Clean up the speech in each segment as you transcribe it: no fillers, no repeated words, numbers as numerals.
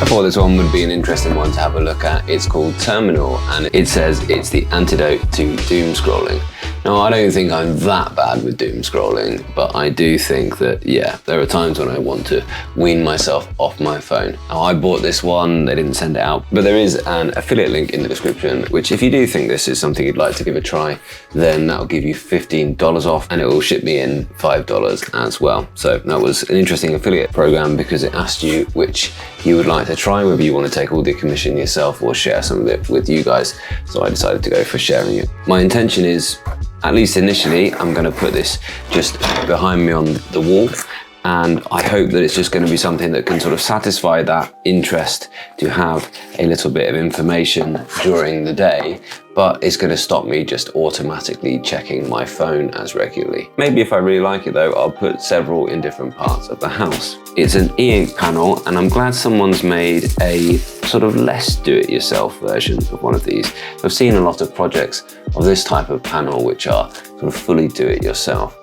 I thought this one would be an interesting one to have a look at. It's called TRMNL, and it says it's the antidote to doom scrolling. Now, I don't think I'm that bad with doom scrolling, but I do think that, yeah, there are times when I want to wean myself off my phone. Now, I bought this one, they didn't send it out, but there is an affiliate link in the description, which if you do think this is something you'd like to give a try, then that'll give you $15 off, and it will ship me in $5 as well. So that was an interesting affiliate program because it asked you which you would like to try, whether you want to take all the commission yourself or share some of it with you guys. So I decided to go for sharing it. My intention is, at least initially, I'm going to put this just behind me on the wall, and I hope that it's just going to be something that can sort of satisfy that interest to have a little bit of information during the day, but it's going to stop me just automatically checking my phone as regularly. Maybe if I really like it though, I'll put several in different parts of the house. It's an e-ink panel, and I'm glad someone's made a sort of less do-it-yourself version of one of these. I've seen a lot of projects of this type of panel which are sort of fully do-it-yourself,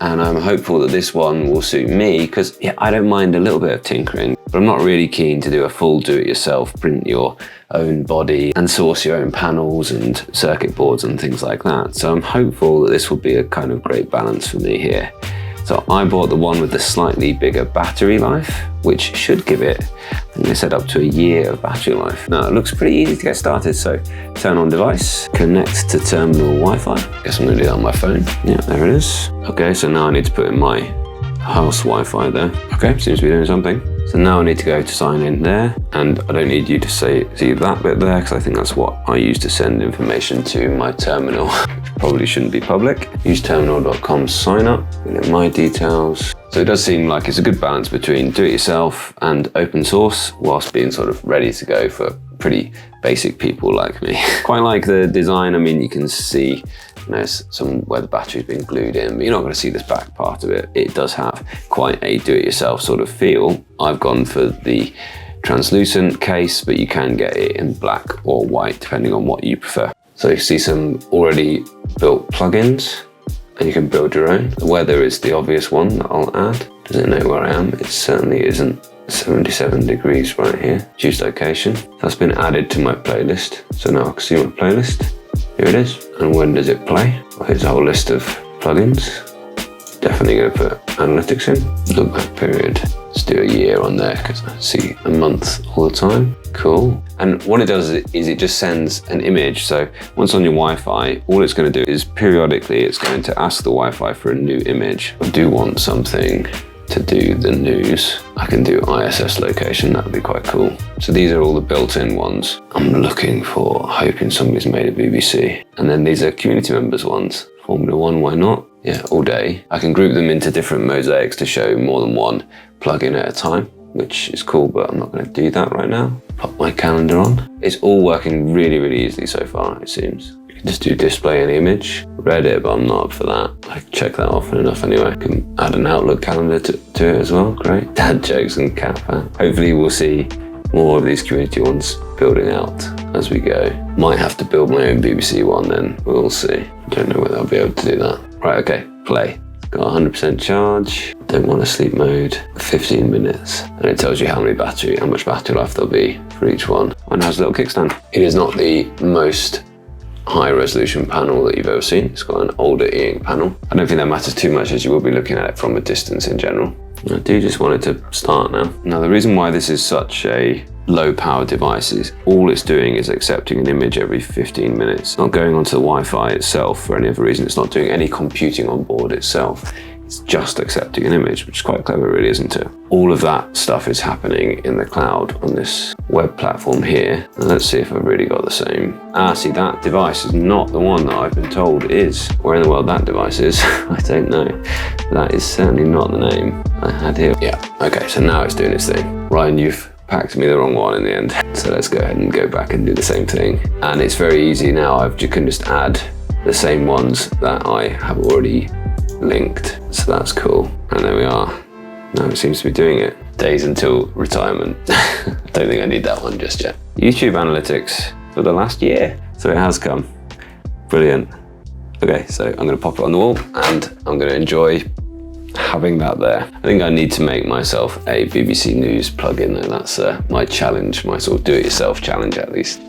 and I'm hopeful that this one will suit me because, yeah, I don't mind a little bit of tinkering, but I'm not really keen to do a full do-it-yourself, print your own body and source your own panels and circuit boards and things like that. So I'm hopeful that this will be a kind of great balance for me here. So I bought the one with the slightly bigger battery life, which should give it, I think they said, up to a year of battery life. Now it looks pretty easy to get started. So turn on device, connect to TRMNL Wi-Fi. Guess I'm gonna do that on my phone. Yeah, there it is. Okay, so now I need to put in my house Wi-Fi there. Okay, seems to be doing something. So now I need to go to sign in there, and I don't need you to see that bit there because I think that's what I use to send information to my terminal, which probably shouldn't be public. Use terminal.com sign up, fill in my details. So it does seem like it's a good balance between do-it-yourself and open source, whilst being sort of ready to go for pretty basic people like me. Quite like the design. I mean, you can see, you know, some where the battery's been glued in, but you're not going to see this back part of it. It does have quite a do-it-yourself sort of feel. I've gone for the translucent case, but you can get it in black or white depending on what you prefer. So you see some already built plugins, and you can build your own. The weather is the obvious one that I'll add. Does it know where I am? It certainly isn't. 77 degrees right here. Choose location. That's been added to my playlist. So now I can see my playlist. Here it is. And when does it play? Well, here's a whole list of plugins. Definitely going to put analytics in. Look back period. Let's do a year on there because I see a month all the time. Cool. And what it does is it just sends an image. So once on your Wi-Fi, all it's going to do is periodically it's going to ask the Wi-Fi for a new image. I do want something to do the news. I can do ISS location, that would be quite cool. So these are all the built-in ones. I'm looking for, hoping somebody's made a BBC. And then these are community members ones. Formula One, why not? Yeah, all day. I can group them into different mosaics to show more than one plugin at a time, which is cool, but I'm not going to do that right now. Pop my calendar on. It's all working really, really easily so far, it seems. You can just do display an image. Read it, but I'm not up for that. I check that often enough anyway. I can add an Outlook calendar to it as well. Great. Dad jokes and cat fan. Hopefully we'll see more of these community ones building out as we go. Might have to build my own BBC one then. We'll see. Don't know whether I'll be able to do that. Right, okay, play. Got 100% charge. Don't want a sleep mode. 15 minutes. And it tells you how much battery life there'll be for each one. And it has a little kickstand. It is not the most high resolution panel that you've ever seen. It's got an older e-ink panel. I don't think that matters too much as you will be looking at it from a distance in general. I do just want it to start now. Now the reason why this is such a low power device is all it's doing is accepting an image every 15 minutes. It's not going onto the Wi-Fi itself for any other reason. It's not doing any computing on board itself. It's just accepting an image, which is quite clever really, isn't it? All of that stuff is happening in the cloud on this web platform here. And let's see if I've really got the same. See, that device is not the one that I've been told is. Where in the world that device is, I don't know. That is certainly not the name I had here. Yeah, okay, so now it's doing its thing. Ryan, you've packed me the wrong one in the end. So let's go ahead and go back and do the same thing. And it's very easy now. You can just add the same ones that I have already linked. So that's cool. And there we are. Now it seems to be doing it. Days until retirement. I don't think I need that one just yet. YouTube analytics for the last year. So it has come. Brilliant. Okay, so I'm going to pop it on the wall and I'm going to enjoy having that there. I think I need to make myself a BBC News plugin though. That's my challenge, my sort of do-it-yourself challenge at least.